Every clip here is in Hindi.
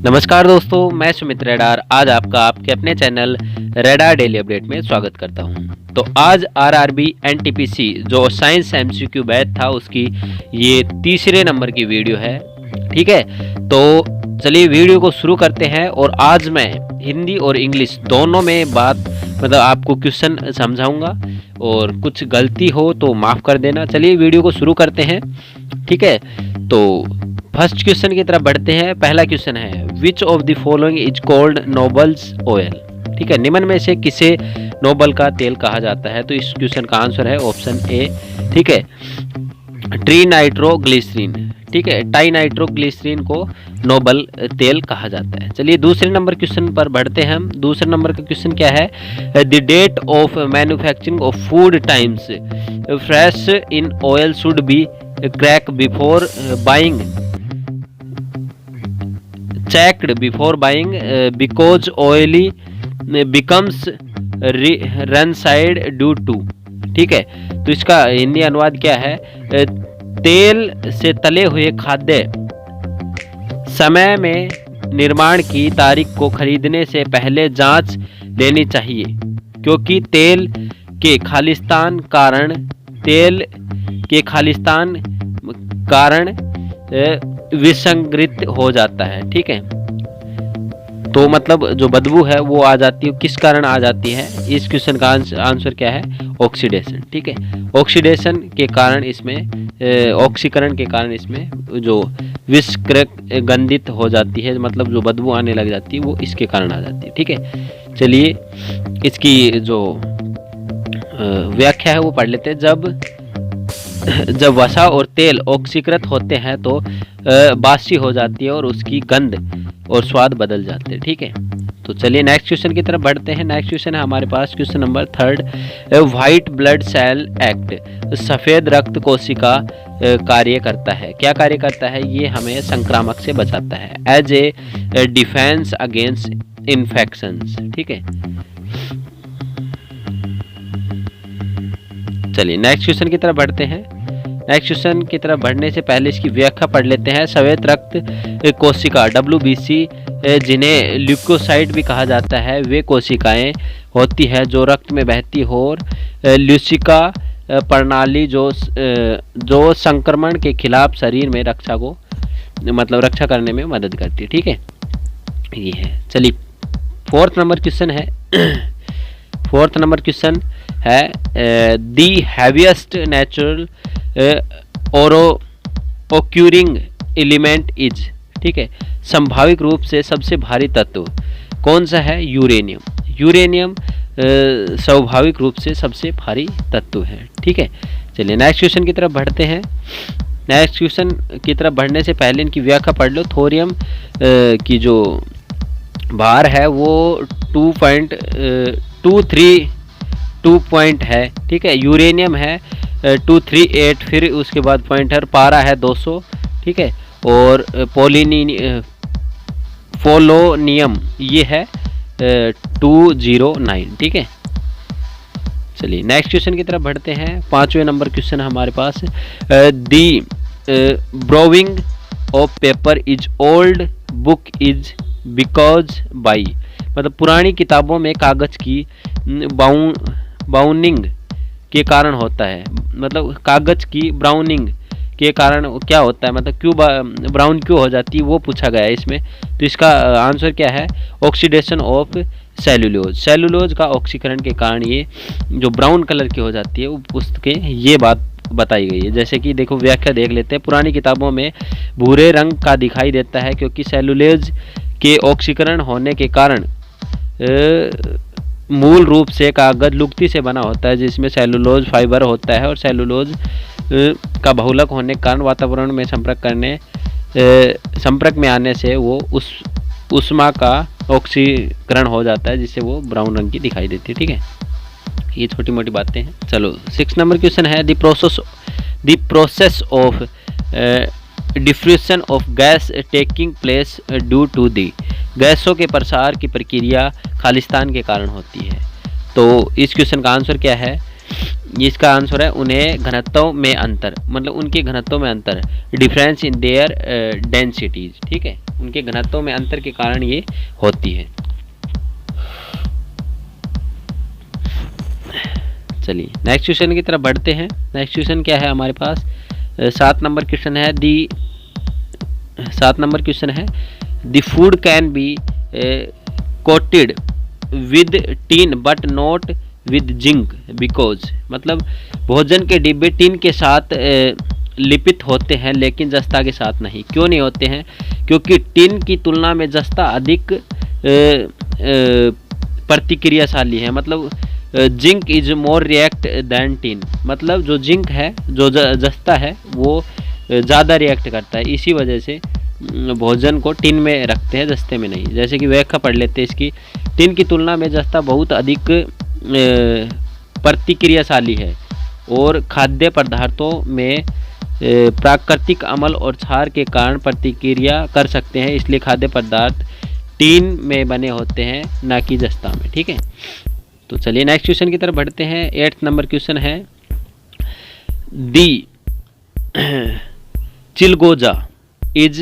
नमस्कार दोस्तों, मैं सुमित रेडार आज आपका आपके अपने चैनल रेडार डेली अपडेट में स्वागत करता हूं। तो आज आरआरबी एनटीपीसी जो साइंस एमसीक्यू बैच था उसकी ये तीसरे नंबर की वीडियो है। ठीक है, तो चलिए वीडियो को शुरू करते हैं। और आज मैं हिंदी और इंग्लिश दोनों में आपको क्वेश्चन समझाऊंगा और कुछ गलती हो तो माफ़ कर देना। चलिए वीडियो को शुरू करते हैं। ठीक है, तो फर्स्ट क्वेश्चन की तरफ बढ़ते हैं। पहला क्वेश्चन है which of the following is called nobles oil. ठीक है, निम्न में से किसे नोबल का तेल कहा जाता है? तो इस क्वेश्चन का आंसर है ऑप्शन ए। ठीक है, ट्री नाइट्रोग्लिसरीन। ठीक है, टाई नाइट्रोग्लिसरीन को नोबल तेल कहा जाता है। चलिए दूसरे नंबर क्वेश्चन पर बढ़ते हैं हम। दूसरे नंबर का क्वेश्चन क्या है? The date of manufacturing of food times fresh in oil should be crack before buying checked before buying because oily becomes rancid due to। ठीक है, तो इसका हिंदी अनुवाद क्या है? तेल से तले हुए खाद्य समय में निर्माण की तारीख को खरीदने से पहले जांच लेनी चाहिए क्योंकि तेल के खालिस्तान कारण विसंगृत हो जाता है। ठीक है, तो मतलब जो बदबू है वो आ जाती है, किस कारण आ जाती है? इस क्वेश्चन का आंसर क्या है? ऑक्सीडेशन। ठीक है, ऑक्सीडेशन के कारण इसमें ऑक्सीकरण के कारण इसमें जो विसंगृत हो जाती है, मतलब जो बदबू आने लग जाती है वो इसके कारण आ जाती है। ठीक है, चलिए इसकी जो व्याख्या है वो पढ़ लेते हैं। जब वसा और तेल ऑक्सीकृत होते हैं तो बासी हो जाती है और उसकी गंध और स्वाद बदल जाते हैं। ठीक है, तो चलिए नेक्स्ट क्वेश्चन की तरफ बढ़ते हैं। नेक्स्ट क्वेश्चन है हमारे पास question number 3। White blood cell act सफ़ेद रक्त कोशिका कार्य करता है। क्या कार्य करता है? ये हमें संक्रामक से बचाता है, as a defence against infections. ठीक है, चलिए नेक्स्ट क्वेश्चन की तरफ बढ़ते हैं। नेक्स्ट क्वेश्चन की तरफ बढ़ने से पहले इसकी व्याख्या पढ़ लेते हैं। सफेद रक्त कोशिका WBC जिन्हें ल्यूकोसाइट भी कहा जाता है, वे कोशिकाएं होती है जो रक्त में बहती हो और ल्यूसिका प्रणाली जो संक्रमण के खिलाफ शरीर में रक्षा करने में मदद करती है। ठीक है, ये है। चलिए फोर्थ नंबर क्वेश्चन है। फोर्थ नंबर क्वेश्चन है दी हैवीएस्ट नेचुरल ओक्यूरिंग एलिमेंट इज। ठीक है, संभाविक रूप से सबसे भारी तत्व कौन सा है? यूरेनियम। यूरेनियम स्वाभाविक रूप से सबसे भारी तत्व है। ठीक है, चलिए नेक्स्ट क्वेश्चन की तरफ बढ़ते हैं। नेक्स्ट क्वेश्चन की तरफ बढ़ने से पहले इनकी व्याख्या पढ़ लो। थोरियम की जो भार है वो 2 पॉइंट है। ठीक है, यूरेनियम है 238, फिर उसके बाद पॉइंटर पारा है 200। ठीक है, और पोलोनियम ये है 209। ठीक है, चलिए नेक्स्ट क्वेश्चन की तरफ बढ़ते हैं। 5वें नंबर क्वेश्चन हमारे पास the browning of paper is old book is because by. मतलब पुरानी किताबों में कागज की ब्राउनिंग के कारण होता है। मतलब कागज की ब्राउनिंग के कारण क्या होता है, मतलब क्यों ब्राउन क्यों हो जाती है वो पूछा गया है इसमें। तो इसका आंसर क्या है? Oxidation of cellulose. सेलुलोज का ऑक्सीकरण के कारण ये जो ब्राउन कलर की हो जाती है वो पुस्तकें, ये बात बताई गई है। जैसे कि देखो व्याख्या देख लेते हैं। पुरानी किताबों में भूरे रंग का दिखाई देता है क्योंकि सेलुलोज के ऑक्सीकरण होने के कारण मूल रूप से कागज लुगदी से बना होता है जिसमें सेलुलोज फाइबर होता है, और सेलुलोज का बहुलक होने के कारण वातावरण में संपर्क में आने से वो उस उष्मा का ऑक्सीकरण हो जाता है जिससे वो ब्राउन रंग की दिखाई देती है। ठीक है, ये छोटी मोटी बातें हैं। चलो 6 नंबर क्वेश्चन है the process of diffusion of gas taking place due to the. गैसों के प्रसार की प्रक्रिया खालिस्तान के कारण होती है। तो इस क्वेश्चन का आंसर क्या है? इसका आंसर है उन्हें घनत्व में अंतर, मतलब उनके घनत्व में अंतर, डिफरेंस इन देयर डेंसिटीज। ठीक है, उनके घनत्व में अंतर के कारण ये होती है। चलिए नेक्स्ट क्वेश्चन की तरफ बढ़ते हैं। नेक्स्ट क्वेश्चन क्या है हमारे पास, 7 नंबर क्वेश्चन है। 7 नंबर क्वेश्चन है, the food can be coated with tin but not with zinc because, मतलब भोजन के डिब्बे टीन के साथ लिपित होते हैं लेकिन जस्ता के साथ नहीं। क्यों नहीं होते हैं? क्योंकि टीन की तुलना में जस्ता अधिक प्रतिक्रियाशाली है। मतलब zinc is more react than tin, मतलब जो जिंक है, जो जस्ता है, वो ज़्यादा रिएक्ट करता है। इसी वजह से भोजन को टिन में रखते हैं, जस्ते में नहीं। जैसे कि व्याख्या पढ़ लेते हैं इसकी, टिन की तुलना में जस्ता बहुत अधिक प्रतिक्रियाशाली है और खाद्य पदार्थों में प्राकृतिक अम्ल और क्षार के कारण प्रतिक्रिया कर सकते हैं, इसलिए खाद्य पदार्थ टीन में बने होते हैं, ना कि जस्ता में। ठीक है, तो चलिए नेक्स्ट क्वेश्चन की तरफ बढ़ते हैं। 8 नंबर क्वेश्चन है, दी चिलगोजा इज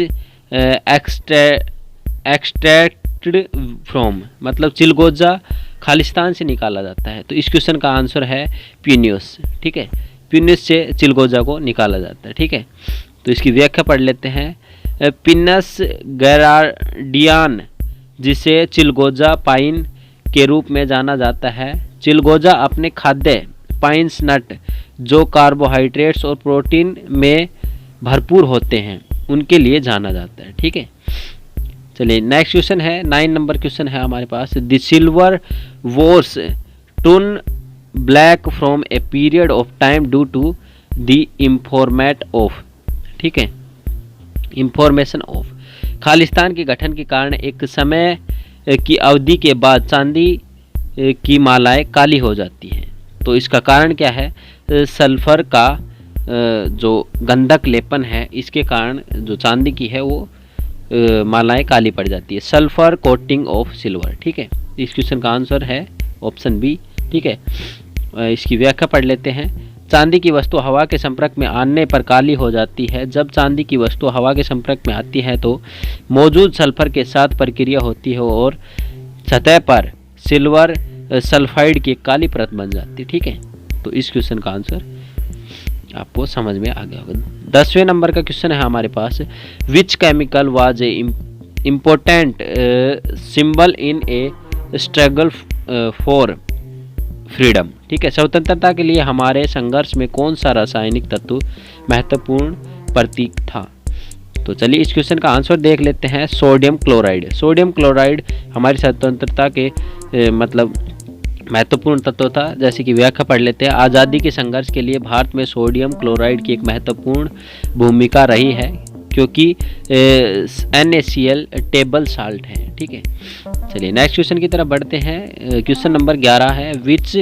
एक्सट्रैक्टेड फ्रॉम, मतलब चिलगोजा खालिस्तान से निकाला जाता है। तो इस क्वेश्चन का आंसर है प्यूनियस। ठीक है, प्यूनियस से चिलगोजा को निकाला जाता है। ठीक है, तो इसकी व्याख्या पढ़ लेते हैं। पिनस गैराडियन, जिसे चिलगोजा पाइन के रूप में जाना जाता है। चिलगोजा अपने खाद्य पाइन्स नट, जो कार्बोहाइड्रेट्स और प्रोटीन में भरपूर होते हैं, उनके लिए जाना जाता है। ठीक है, चलिए नेक्स्ट क्वेश्चन है। 9 नंबर क्वेश्चन है हमारे पास, the silver wares turn black from a period of time due to the informate of. ठीक है, इंफॉर्मेशन ऑफ, खालिस्तान के गठन के कारण एक समय की अवधि के बाद चांदी की मालाएं काली हो जाती हैं। तो इसका कारण क्या है? सल्फर का जो गंधक लेपन है, इसके कारण जो चांदी की है वो मालाएं काली पड़ जाती है। Sulphur coating of silver. ठीक है, इस क्वेश्चन का आंसर है ऑप्शन बी। ठीक है, इसकी व्याख्या पढ़ लेते हैं। चांदी की वस्तु हवा के संपर्क में आने पर काली हो जाती है। जब चांदी की वस्तु हवा के संपर्क में आती है तो मौजूद सल्फर के साथ प्रक्रिया होती है और सतह पर सिल्वर सल्फाइड की काली परत बन जाती है। ठीक है, तो इस क्वेश्चन का आंसर आपको समझ में आ गया होगा। 10वें नंबर का क्वेश्चन है हमारे पास, which chemical was a important symbol in a struggle for freedom. ठीक है, स्वतंत्रता के लिए हमारे संघर्ष में कौन सा रासायनिक तत्व महत्वपूर्ण प्रतीक था? तो चलिए इस क्वेश्चन का आंसर देख लेते हैं। Sodium chloride. सोडियम क्लोराइड हमारी स्वतंत्रता के मतलब महत्वपूर्ण तत्व था। जैसे कि व्याख्या पढ़ लेते हैं। आज़ादी के संघर्ष के लिए भारत में सोडियम क्लोराइड की एक महत्वपूर्ण भूमिका रही है, क्योंकि NaCl टेबल साल्ट है। ठीक है, चलिए नेक्स्ट क्वेश्चन की तरफ बढ़ते हैं। क्वेश्चन नंबर 11 है, which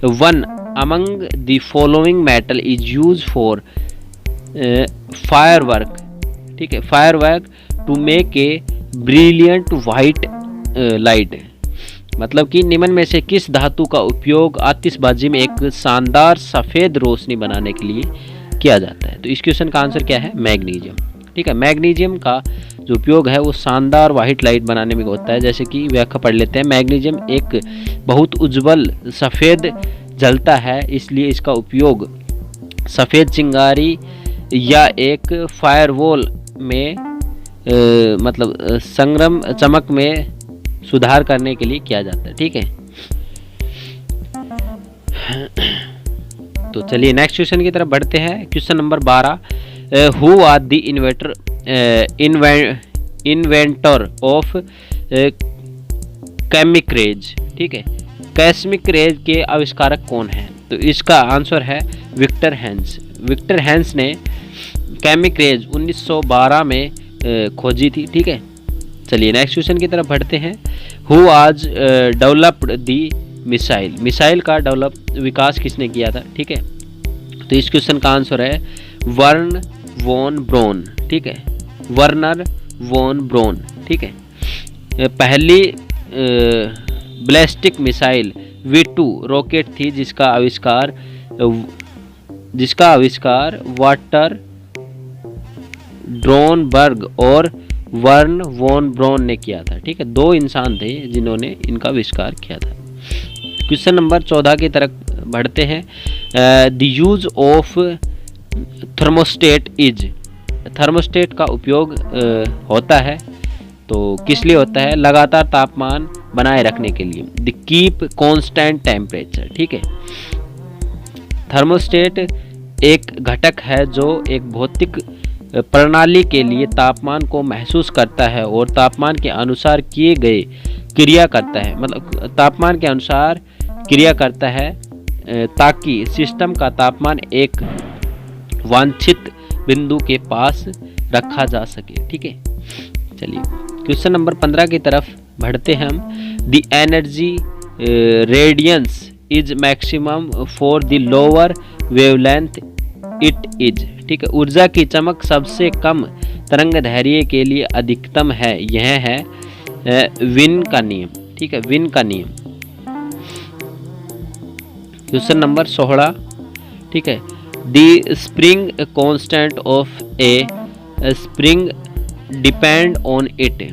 one among the following metal is use for firework. ठीक है, firework to make a brilliant white light, मतलब कि निम्न में से किस धातु का उपयोग आतिशबाजी में एक शानदार सफ़ेद रोशनी बनाने के लिए किया जाता है? तो इस क्वेश्चन का आंसर क्या है? मैग्नीशियम। ठीक है, मैग्नीशियम का जो उपयोग है वो शानदार वाइट लाइट बनाने में होता है। जैसे कि व्याख्या पढ़ लेते हैं। मैग्नीशियम एक बहुत उज्जवल सफ़ेद जलता है, इसलिए इसका उपयोग सफ़ेद चिंगारी या एक फायरवॉल में मतलब संग्रम चमक में सुधार करने के लिए किया जाता है। ठीक है, तो चलिए नेक्स्ट क्वेश्चन की तरफ बढ़ते हैं। Question number 12, who are the inventor of cosmic rays. ठीक है, कैस्मिक-रेज के आविष्कारक कौन हैं? तो इसका आंसर है विक्टर हैंस। विक्टर हैंस ने कैमिक-रेज 1912 में खोजी थी। ठीक है, चलिए नेक्स्ट क्वेश्चन की तरफ बढ़ते हैं। हु आज डेवलप्ड दी मिसाइल। मिसाइल का विकास किसने किया था? ठीक है, तो इस क्वेश्चन का आंसर है वर्न वॉन ब्रॉन। ठीक है, वर्नर वॉन ब्रॉन। ठीक है, पहली बैलिस्टिक मिसाइल V2 रॉकेट थी, जिसका आविष्कार वाटर ड्रोनबर्ग और वर्न वॉन ब्रॉन ने किया था। ठीक है, 2 इंसान थे जिन्होंने इनका आविष्कार किया था। क्वेश्चन नंबर 14 की तरफ बढ़ते हैं। The use of thermostat is, thermostat का उपयोग होता है तो किस लिए होता है? लगातार तापमान बनाए रखने के लिए। The keep constant temperature. ठीक है, थर्मोस्टेट एक घटक है जो एक भौतिक प्रणाली के लिए तापमान को महसूस करता है और तापमान के अनुसार किए गए क्रिया करता है, मतलब तापमान के अनुसार क्रिया करता है ताकि सिस्टम का तापमान एक वांछित बिंदु के पास रखा जा सके। ठीक है, चलिए क्वेश्चन नंबर 15 की तरफ बढ़ते हैं हम। The energy radiance is maximum for the lower wavelength it is. ठीक है, ऊर्जा की चमक सबसे कम तरंगदैर्घ्य के लिए अधिकतम है, यह है विन का नियम। ठीक है, विन का नियम। Question number 16। ठीक है, the spring constant of A spring depend on it.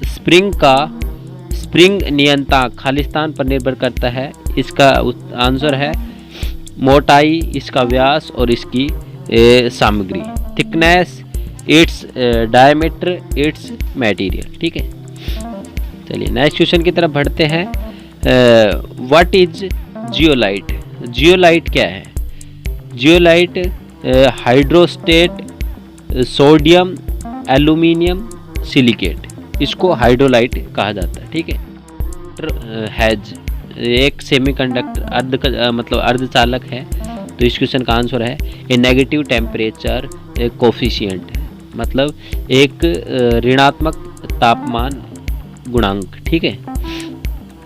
Spring नियंत्रण खालिस्तान पर निर्भर करता है। इसका आंसर है मोटाई, इसका व्यास और इसकी सामग्री। Thickness, its diameter, it's material. ठीक है, चलिए नेक्स्ट क्वेश्चन की तरफ बढ़ते हैं। What is zeolite? जियोलाइट क्या है? जियोलाइट हाइड्रोस्टेट सोडियम एल्यूमिनियम सिलिकेट, इसको हाइड्रोलाइट कहा जाता है। ठीक है, हैज एक सेमीकंडक्टर मतलब अर्धचालक है, तो इस क्वेश्चन का आंसर है ए नेगेटिव टेम्परेचर कोफिशिएंट, मतलब एक ऋणात्मक तापमान गुणांक। ठीक है,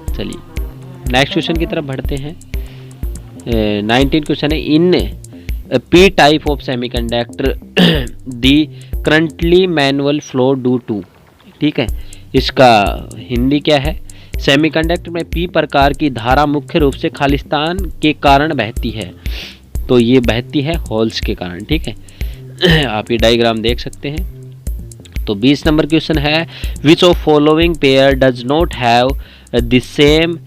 चलिए नेक्स्ट क्वेश्चन की तरफ बढ़ते हैं। 19 क्वेश्चन है। In P type of semiconductor the currently manual flow due to. ठीक है, इसका हिंदी क्या है? सेमीकंडक्टर में पी प्रकार की धारा मुख्य रूप से खालिस्तान के कारण बहती है, तो ये बहती है होल्स के कारण। ठीक है, आप ये डायग्राम देख सकते हैं। तो 20 नंबर क्वेश्चन है। Which of following pair does not have the same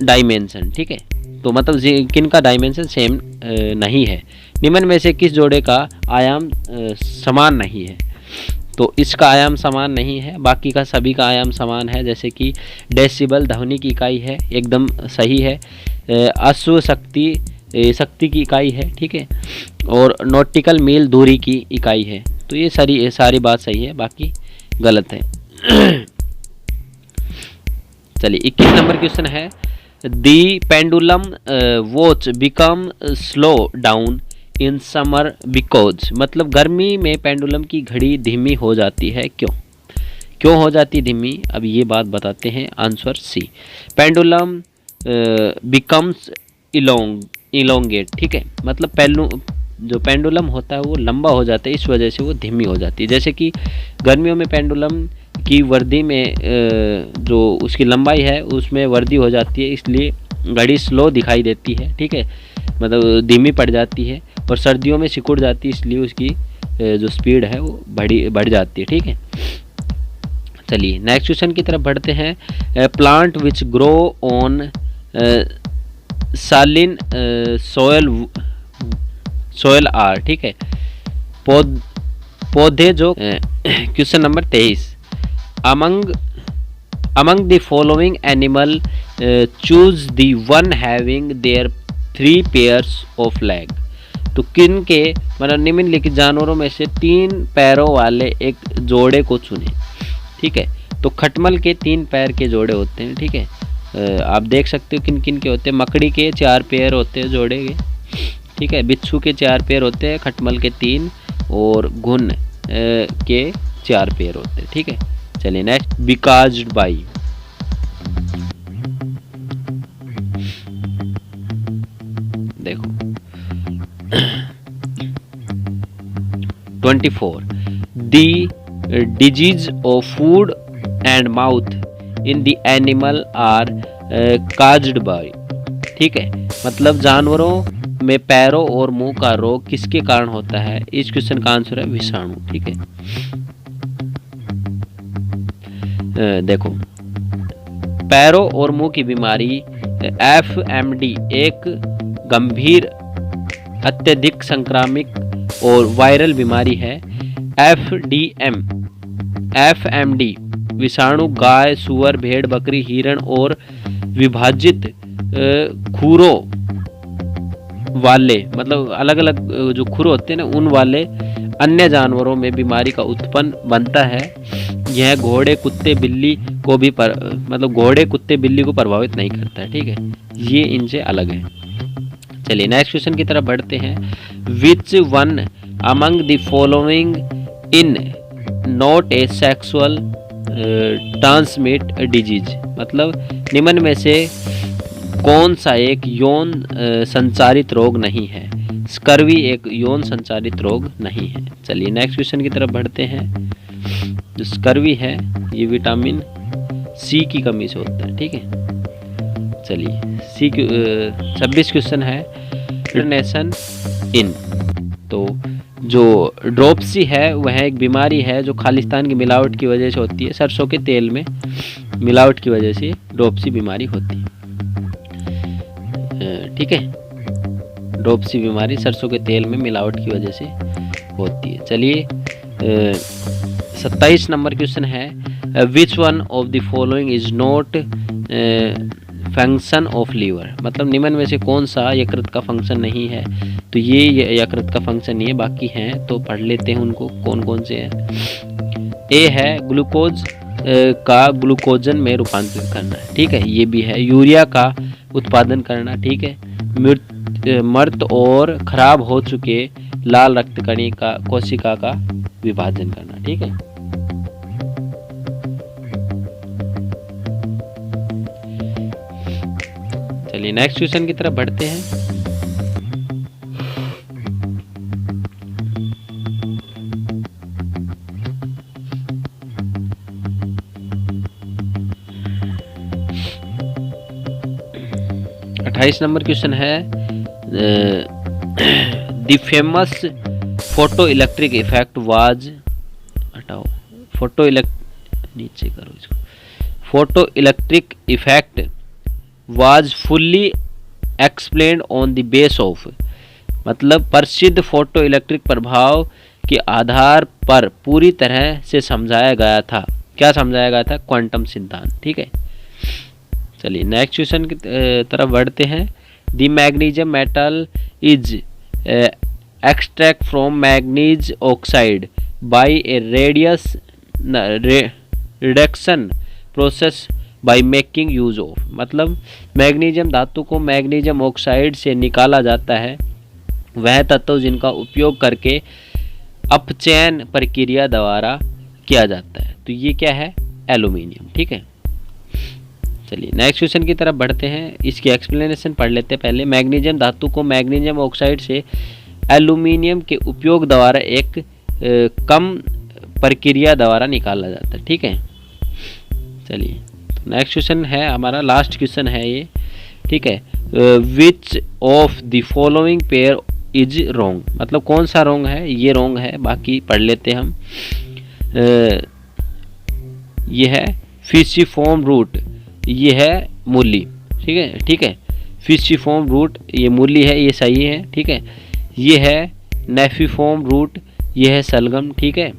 dimension. ठीक है, तो मतलब किन का डायमेंशन सेम नहीं है? निम्न में से किस जोड़े का आयाम समान नहीं है? तो इसका आयाम समान नहीं है, बाकी का सभी का आयाम समान है। जैसे कि डेसिबल ध्वनि की इकाई है, एकदम सही है। अश्व शक्ति की इकाई है। ठीक है, और नॉटिकल मील दूरी की इकाई है। तो ये सारी बात सही है, बाकी गलत है। चलिए 21 नंबर क्वेश्चन है। The pendulum watch become slow down in summer because, मतलब गर्मी में पेंडुलम की घड़ी धीमी हो जाती है, क्यों हो जाती धीमी? अब ये बात बताते हैं। Answer C, pendulum becomes elongate. ठीक है, मतलब जो पेंडुलम होता है वो लंबा हो जाता है, इस वजह से वो धीमी हो जाती है। जैसे कि गर्मियों में पेंडुलम की वर्दी में जो उसकी लंबाई है उसमें वर्दी हो जाती है, इसलिए घड़ी स्लो दिखाई देती है। ठीक है, मतलब धीमी पड़ जाती है। और सर्दियों में सिकुड़ जाती है, इसलिए उसकी जो स्पीड है वो बढ़ जाती है। ठीक है, चलिए नेक्स्ट क्वेश्चन की तरफ बढ़ते हैं। Plant which grow on saline soil are. ठीक है, पौधे जो question number 23। among the following animal choose the one having their 3 pairs of leg। तो किन के मतलब निम्नलिखित जानवरों में से 3 पैरों वाले एक जोड़े को चुने। ठीक है, तो खटमल के 3 पैर के जोड़े होते हैं। ठीक है, आप देख सकते हो किन किन के होते हैं। मकड़ी के 4 पैर होते हैं जोड़े के। ठीक है, बिच्छू के 4 पैर होते हैं, खटमल के 3, और घुन के 4 पैर होते हैं। ठीक है, चलिए नेक्स्ट। बिकॉज्ड बाई, देखो 24 the disease of foot and mouth in the animal are caused by. ठीक है, मतलब जानवरों में पैरों और मुंह का रोग किसके कारण होता है? इस क्वेश्चन का आंसर है विषाणु। ठीक है, देखो पैरों और मुंह की बीमारी FMD एक गंभीर अत्यधिक संक्रामक और वायरल बीमारी है। FMD विषाणु गाय, सुअर, भेड़, बकरी, हिरण और विभाजित खुरों वाले, मतलब अलग अलग जो खुर होते हैं ना, उन वाले अन्य जानवरों में बीमारी का उत्पन्न बनता है। यह घोड़े, कुत्ते, बिल्ली को भी मतलब घोड़े, कुत्ते, बिल्ली को प्रभावित नहीं करता है। ठीक है, ये इनसे अलग है। चलिए नेक्स्ट क्वेश्चन की तरफ बढ़ते हैं। विच one among the following in not a sexual transmit disease, मतलब निम्न में से कौन सा एक यौन संचारित रोग नहीं है? स्कर्वी एक यौन संचारित रोग नहीं है। चलिए नेक्स्ट क्वेश्चन की तरफ बढ़ते हैं। जो स्कर्वी है ये विटामिन सी की कमी से होता है। ठीक है, चलिए 26 क्वेश्चन है। इंटरनेशन इन, तो जो ड्रोप्सी है वह एक बीमारी है जो खालिस्तान की मिलावट की वजह से होती है। सरसों के तेल में मिलावट की वजह से ड्रोप्सी बीमारी होती है। ठीक है, ड्रोप्सी बीमारी सरसों के तेल में मिलावट की वजह से होती है। चलिए 27 नंबर क्वेश्चन है। Which one of the following is not function of liver, मतलब निम्न में से कौन सा यकृत का फंक्शन नहीं है? तो ये यकृत का फंक्शन नहीं है, बाकी हैं तो पढ़ लेते हैं उनको कौन कौन से हैं। ए है ग्लूकोज का ग्लूकोजन में रूपांतरित करना। ठीक है, ये भी है। यूरिया का उत्पादन करना। ठीक है, मृत और खराब हो चुके लाल रक्त कणिका कोशिका का विभाजन करना। ठीक है, चलिए नेक्स्ट क्वेश्चन की तरफ बढ़ते हैं। अट्ठाईस नंबर क्वेश्चन है। The famous photo electric effect was, हटाओ फोटो नीचे करो इसको, photo electric effect was fully explained on the base of, मतलब प्रसिद्ध फोटो इलेक्ट्रिक प्रभाव के आधार पर पूरी तरह से समझाया गया था। क्या समझाया गया था? क्वांटम सिद्धांत। ठीक है, चलिए नेक्स्ट क्वेश्चन की तरफ बढ़ते हैं। The magnesium metal is extract from manganese oxide by a reduction process by making use of, मतलब मैग्नीशियम धातु को मैग्नीशियम ऑक्साइड से निकाला जाता है वह तत्व जिनका उपयोग करके अपचयन प्रक्रिया द्वारा किया जाता है। तो ये क्या है? एल्यूमिनियम। ठीक है, चलिए नेक्स्ट क्वेश्चन की तरफ बढ़ते हैं। इसकी एक्सप्लेनेशन पढ़ लेते हैं पहले। मैग्नीशियम धातु को मैग्नीशियम ऑक्साइड से एल्यूमिनियम के उपयोग द्वारा एक कम प्रक्रिया द्वारा निकाला जाता है। ठीक है, चलिए नेक्स्ट क्वेश्चन है हमारा, लास्ट क्वेश्चन है ये। ठीक है, which of the following pair is wrong, मतलब कौन सा रॉन्ग है? ये रॉन्ग है, बाकी पढ़ लेते हम। ये है फिशिफॉर्म रूट, ये है मूली। ठीक है, ठीक है, फिशिफॉर्म रूट ये मूली है, ये सही है। ठीक है, ये है नेफिफॉर्म रूट, ये है सलगम। ठीक है,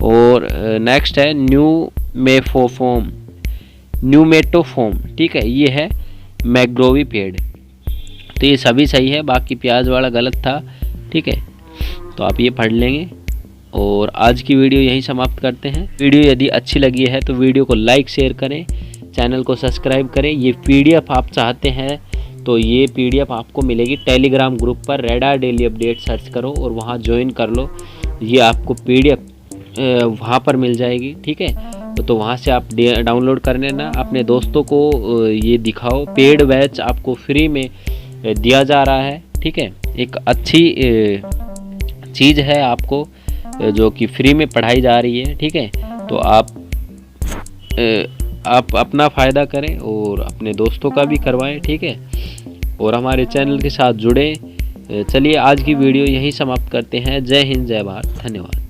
और नेक्स्ट है न्यूमेटोफॉर्म। ठीक है, ये है मैग्रोवी पेड़। तो ये सभी सही है, बाकी प्याज वाला गलत था। ठीक है, तो आप ये पढ़ लेंगे। और आज की वीडियो यहीं समाप्त करते हैं। वीडियो यदि अच्छी लगी है तो वीडियो को लाइक शेयर करें, चैनल को सब्सक्राइब करें। ये पीडीएफ आप चाहते हैं तो ये पीडीएफ आपको मिलेगी टेलीग्राम ग्रुप पर, रेडार डेली अपडेट सर्च करो और वहाँ ज्वाइन कर लो। ये आपको पीडीएफ वहाँ पर मिल जाएगी। ठीक है, तो वहाँ से आप डाउनलोड कर लेना, अपने दोस्तों को ये दिखाओ। पेड बैच आपको फ्री में दिया जा रहा है। ठीक है, एक अच्छी चीज़ है आपको जो कि फ्री में पढ़ाई जा रही है। ठीक है, तो आप अपना फ़ायदा करें और अपने दोस्तों का भी करवाएं। ठीक है, और हमारे चैनल के साथ जुड़ें चलिए आज की वीडियो यहीं समाप्त करते हैं। जय हिंद, जय भारत, धन्यवाद।